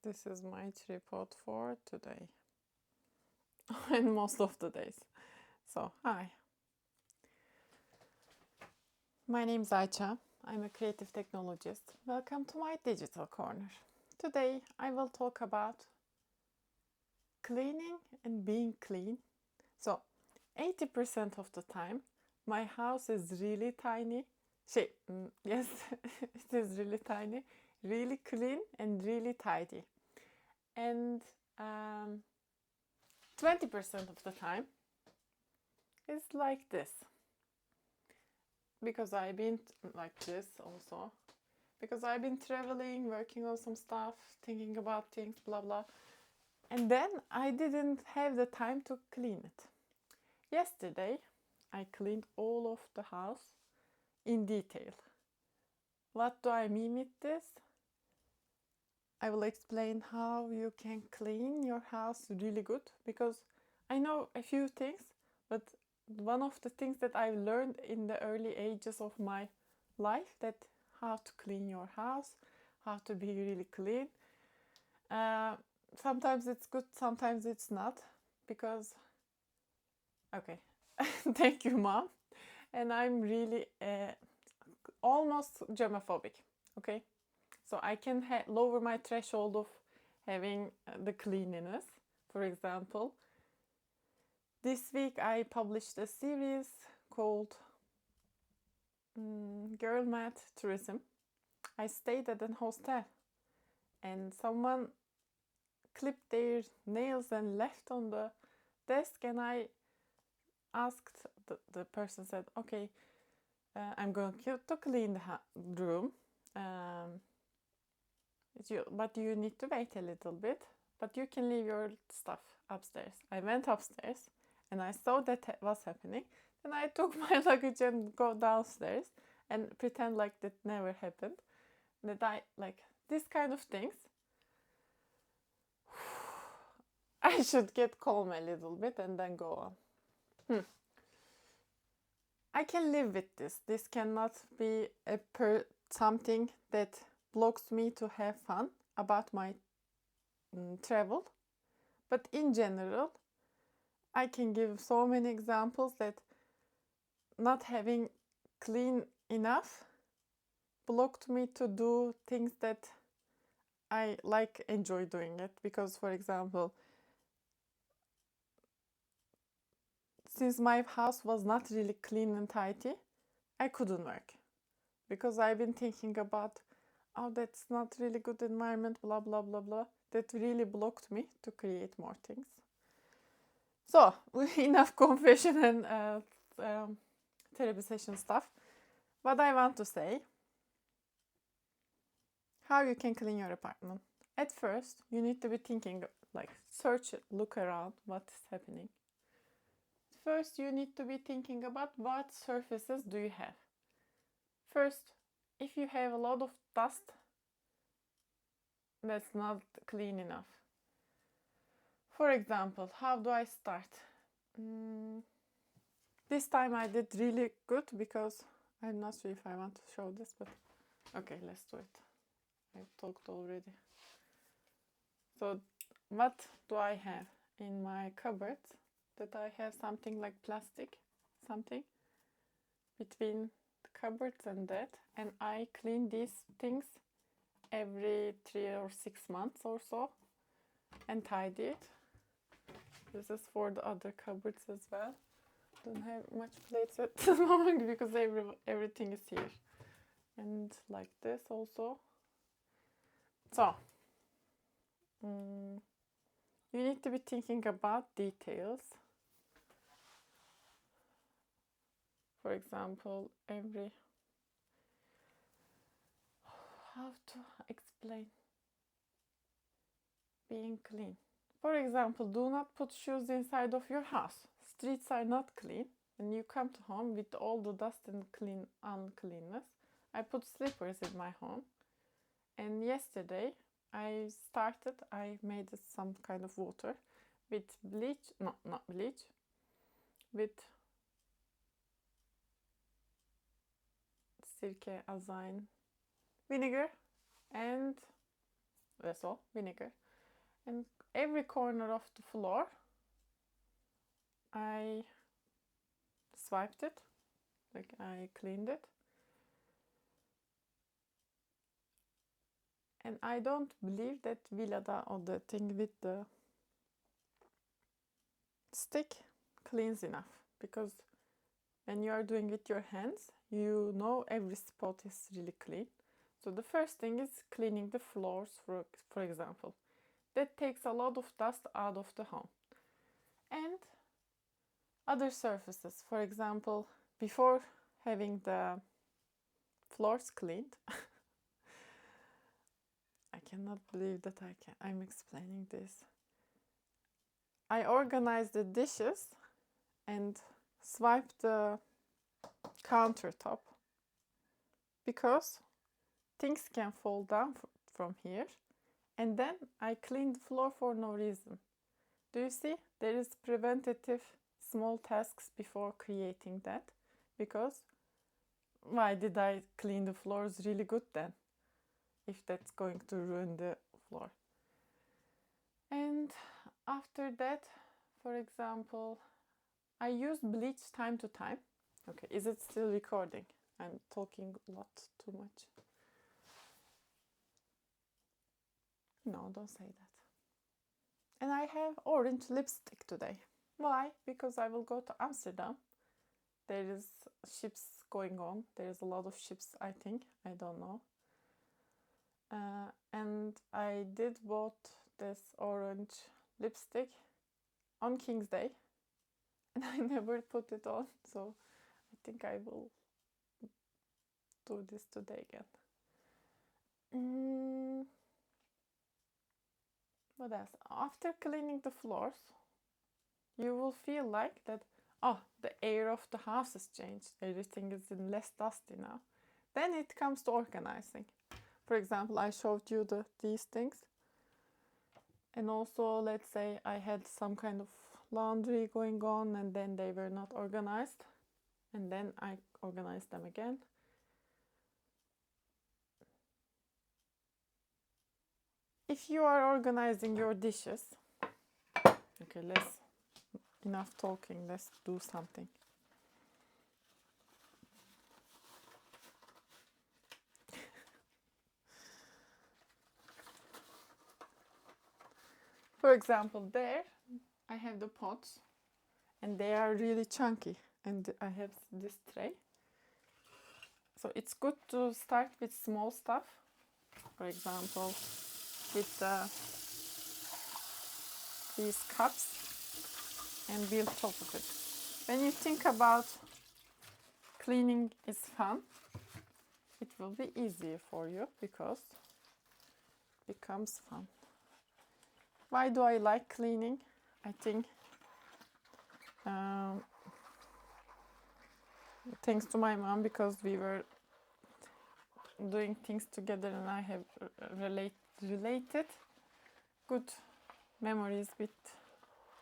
This is my tripod for today and most of the days. So, hi. My name is Ayça. I'm a creative technologist. Welcome to my digital corner. Today I will talk about cleaning and being clean. So, 80% of the time my house is really tiny. Yes, it is really tiny, really clean and really tidy. And 20% of the time is like this. Because I've been like this also. Because I've been traveling, working on some stuff, thinking about things, blah blah. And then I didn't have the time to clean it. Yesterday, I cleaned all of the house in detail. What do I mean with this? I will explain how you can clean your house really good because I know a few things, but one of the things that I've learned in the early ages of my life that how to clean your house, how to be really clean. Sometimes it's good, sometimes it's not, because okay, thank you, mom. And I'm really almost germophobic. Okay, so I can lower my threshold of having the cleanliness. For example, this week I published a series called Girl Math Tourism. I stayed at an hostel and someone clipped their nails and left on the desk, and I asked, the person said, okay, I'm going to clean the room, but you need to wait a little bit, but you can leave your stuff upstairs. I went upstairs and I saw that was happening. Then I took my luggage and go downstairs and pretend like that never happened. That I like this kind of things. I should get calm a little bit and then go on. I can live with this. This cannot be something that blocks me to have fun about my travel. But in general, I can give so many examples that not having clean enough blocked me to do things that I enjoy doing it. Because, for example, since my house was not really clean and tidy, I couldn't work. Because I've been thinking about, oh, that's not really good environment, blah, blah, blah, blah. That really blocked me to create more things. So, enough confession and therapy session stuff. What I want to say, how you can clean your apartment. At first, you need to be thinking, search it, look around, what is happening. First, you need to be thinking about what surfaces do you have. First, if you have a lot of dust, that's not clean enough. For example, how do I start? This time I did really good because I'm not sure if I want to show this, but okay, let's do it. I've talked already. So what do I have in my cupboard? That I have something like plastic, something between the cupboards and that, and I clean these things every 3 or 6 months or so and tidy it. This is for the other cupboards as well. Don't have much plates at the moment because everything is here. And like this also. So, you need to be thinking about details. For example, how to explain being clean. For example, do not put shoes inside of your house. Streets are not clean, and you come to home with all the dust and uncleanness. I put slippers in my home, and yesterday I made some kind of water with bleach, no, not bleach, with sirke, azine, vinegar, and vessel, vinegar, and every corner of the floor I swiped it, like I cleaned it. And I don't believe that Vilada, or the thing with the stick, cleans enough, because when you are doing with your hands, you know every spot is really clean. So the first thing is cleaning the floors, for example. That takes a lot of dust out of the home. And other surfaces, for example, before having the floors cleaned, I cannot believe that I'm explaining this. I organize the dishes and swipe the countertop, because things can fall down from here, and then I clean the floor for no reason. Do you see? There is preventative small tasks before creating that, because why did I clean the floors really good then, if that's going to ruin the floor? And after that, for example, I use bleach time to time. Okay, is it still recording? I'm talking a lot too much. No, don't say that. And I have orange lipstick today. Why? Because I will go to Amsterdam. There is ships going on. There's a lot of ships, I think. I don't know. And I did bought this orange lipstick on King's Day, and I never put it on, so I think I will do this today again. What else? After cleaning the floors, you will feel like that, oh, the air of the house has changed. Everything is less dusty now. Then it comes to organizing. For example, I showed you these things. And also, let's say I had some kind of laundry going on, and then they were not organized. And then I organized them again. If you are organizing your dishes, okay, enough talking, let's do something. For example, there I have the pots, and they are really chunky, and I have this tray. So it's good to start with small stuff. For example, with these cups, and build top of it. When you think about cleaning is fun, it will be easier for you, because it becomes fun. Why do I like cleaning? I think thanks to my mom, because we were doing things together, and I have related good memories with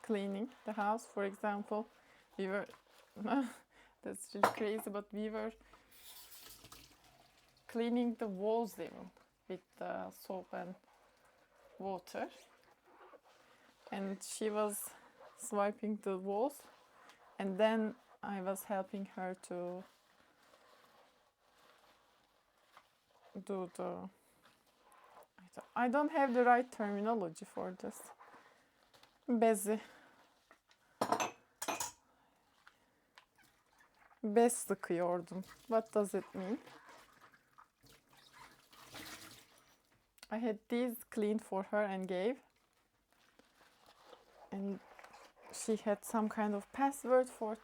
cleaning the house. For example, we were that's really crazy, but we were cleaning the walls even with soap and water, and she was swiping the walls, and then I was helping her to do I don't have the right terminology for this. Bezi. Bez sıkıyordum. What does it mean? I had these cleaned for her and gave. And she had some kind of password for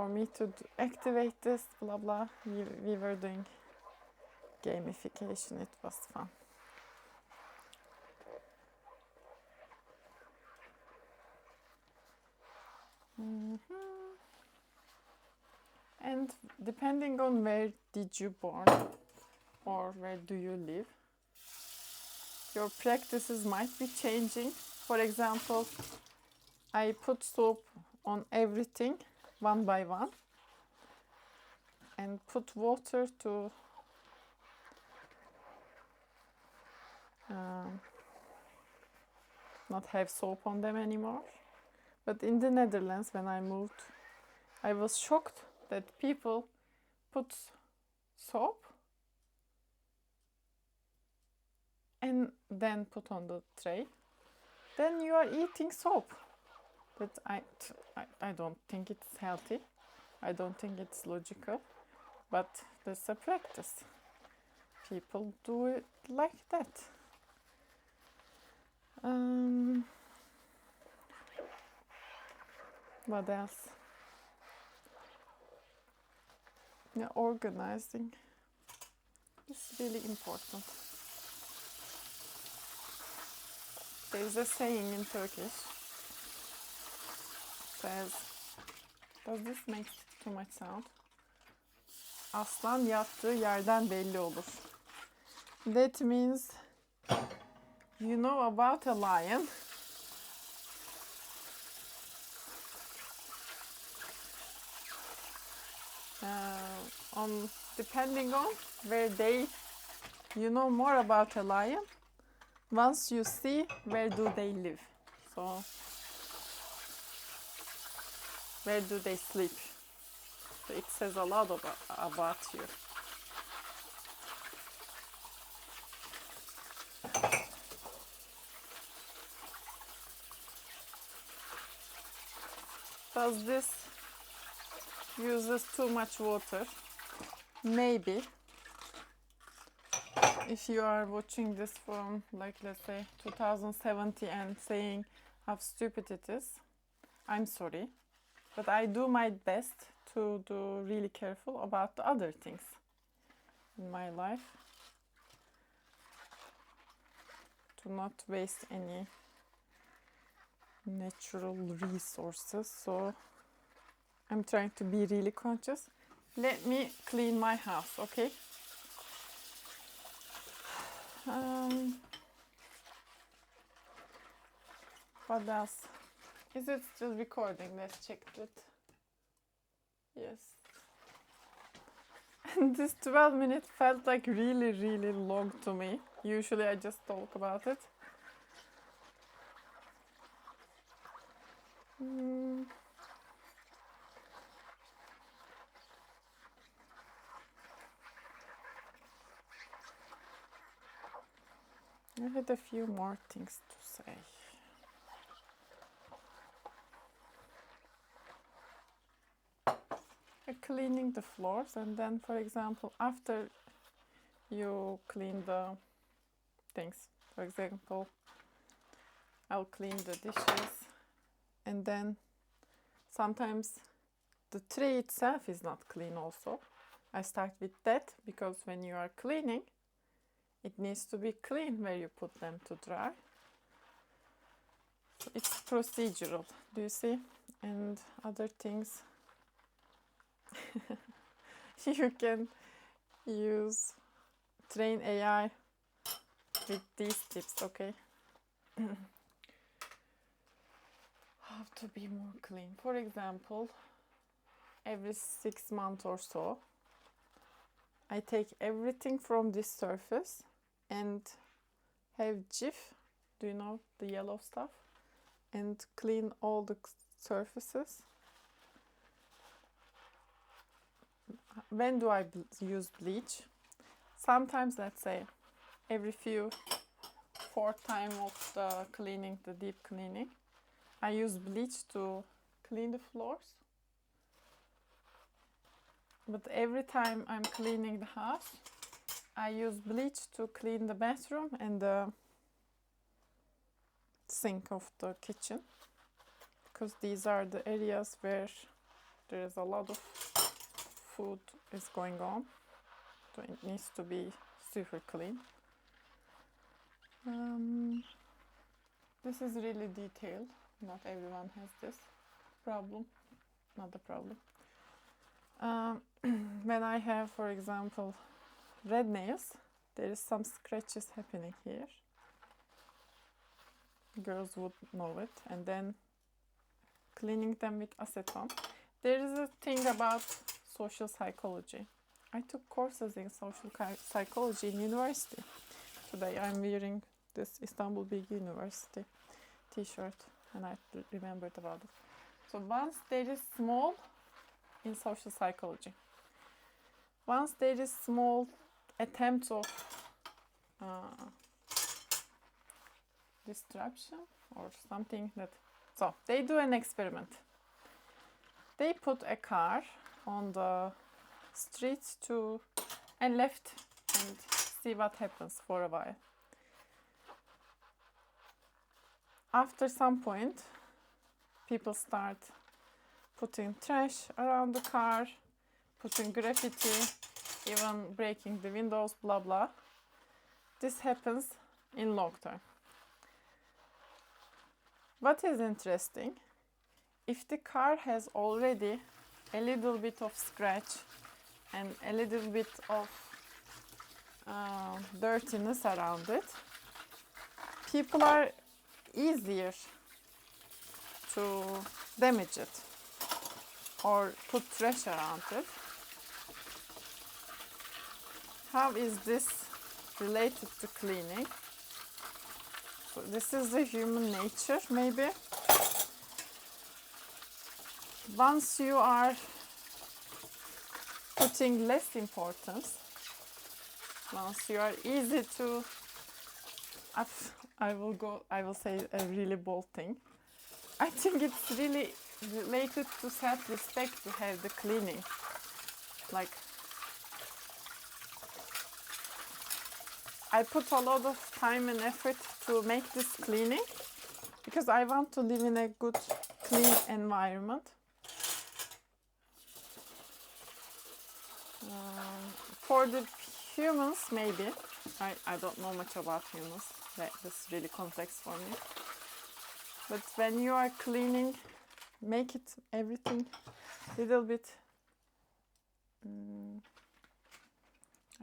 me to activate this, blah blah. We were doing gamification. It was fun. And depending on where did you born or where do you live, your practices might be changing. For example, I put soap on everything one by one, and put water to not have soap on them anymore. But in the Netherlands, when I moved, I was shocked that people put soap and then put on the tray. Then you are eating soap. But I don't think it's healthy. I don't think it's logical. But that's a practice. People do it like that. What else? Yeah, organizing is really important. There's a saying in Turkish. Says, does this make too much sound? Aslan yattığı yerden belli olur. That means you know about a lion. Depending on where you know more about a lion, once you see where do they live. So, where do they sleep? So it says a lot about you. Does this uses too much water? Maybe. If you are watching this from, like, let's say 2070 and saying how stupid it is, I'm sorry. But I do my best to do really careful about the other things in my life. To not waste any natural resources. So I'm trying to be really conscious. Let me clean my house, okay? What else? Is it still recording? Let's check it. Yes. And this 12 minutes felt like really, really long to me. Usually I just talk about it. I had a few more things to say. Cleaning the floors, and then, for example, after you clean the things, for example, I'll clean the dishes, and then sometimes the tray itself is not clean also. I start with that because when you are cleaning, it needs to be clean where you put them to dry. So it's procedural, do you see? And other things. You can train AI with these tips, okay? How to be more clean. For example, every 6 months or so, I take everything from this surface and have Jif, do you know the yellow stuff? And clean all the surfaces. When do I use bleach? Sometimes, let's say, every fourth time of the cleaning, the deep cleaning, I use bleach to clean the floors. But every time I'm cleaning the house, I use bleach to clean the bathroom and the sink of the kitchen. Because these are the areas where there is a lot of food is going on, so it needs to be super clean. This is really detailed. Not everyone has this problem. Not a problem. When I have, for example, red nails, there is some scratches happening here. Girls would know it. And then cleaning them with acetone. There is a thing about social psychology. I took courses in social psychology in university. Today I'm wearing this Istanbul Bilgi University t-shirt, and I remembered about it. So once there is small, in social psychology, once there is small attempts of disruption or something that, so they do an experiment. They put a car on the street and left and see what happens for a while. After some point, people start putting trash around the car, putting graffiti, even breaking the windows, blah blah. This happens in long term. What is interesting, if the car has already a little bit of scratch and a little bit of dirtiness around it, people are easier to damage it or put trash around it. How is this related to cleaning? So this is the human nature, maybe. Once you are putting less importance, once you are easy to, I will say a really bold thing. I think it's really related to self-respect to have the cleaning. Like, I put a lot of time and effort to make this cleaning because I want to live in a good, clean environment. For the humans, maybe, I don't know much about humans, that's really complex for me. But when you are cleaning, make it everything little bit,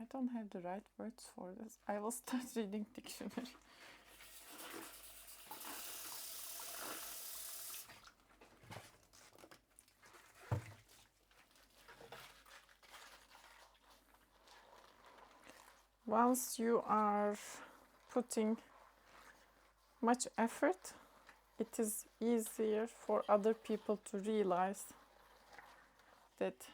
I don't have the right words for this. I will start reading dictionary. Once you are putting much effort, it is easier for other people to realize that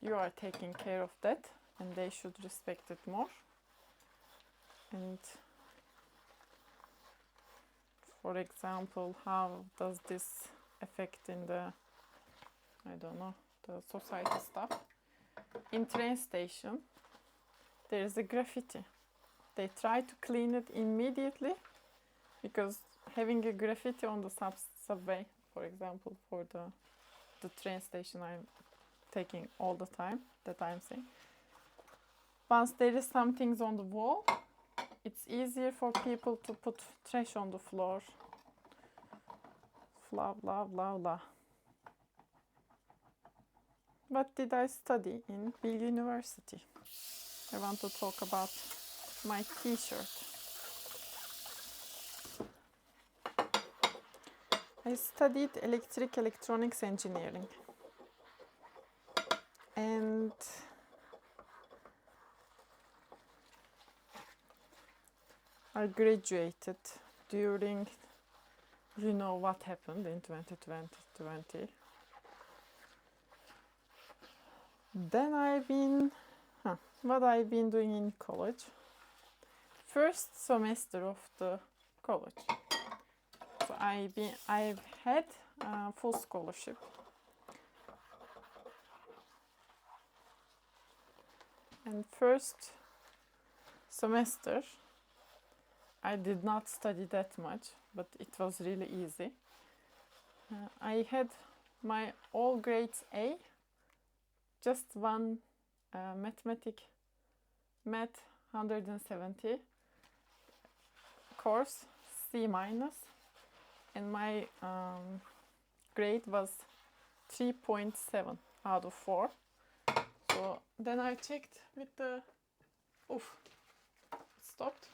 you are taking care of that and they should respect it more. And for example, how does this affect in the, I don't know, the society stuff? In train station, there is a graffiti. They try to clean it immediately because having a graffiti on the subway, for example, for the train station I'm taking all the time, that I'm saying. Once there is some things on the wall, it's easier for people to put trash on the floor. Blah, blah, blah, blah. What did I study in Bilgi University? I want to talk about my t-shirt. I studied electronics engineering. And I graduated during, you know what happened in 2020. Then what I've been doing in college. First semester of the college. So I've had full scholarship. And first semester, I did not study that much, but it was really easy. I had my all grades A, just one math 170 course C-, and my grade was 3.7 out of 4. So then I checked with the, it stopped.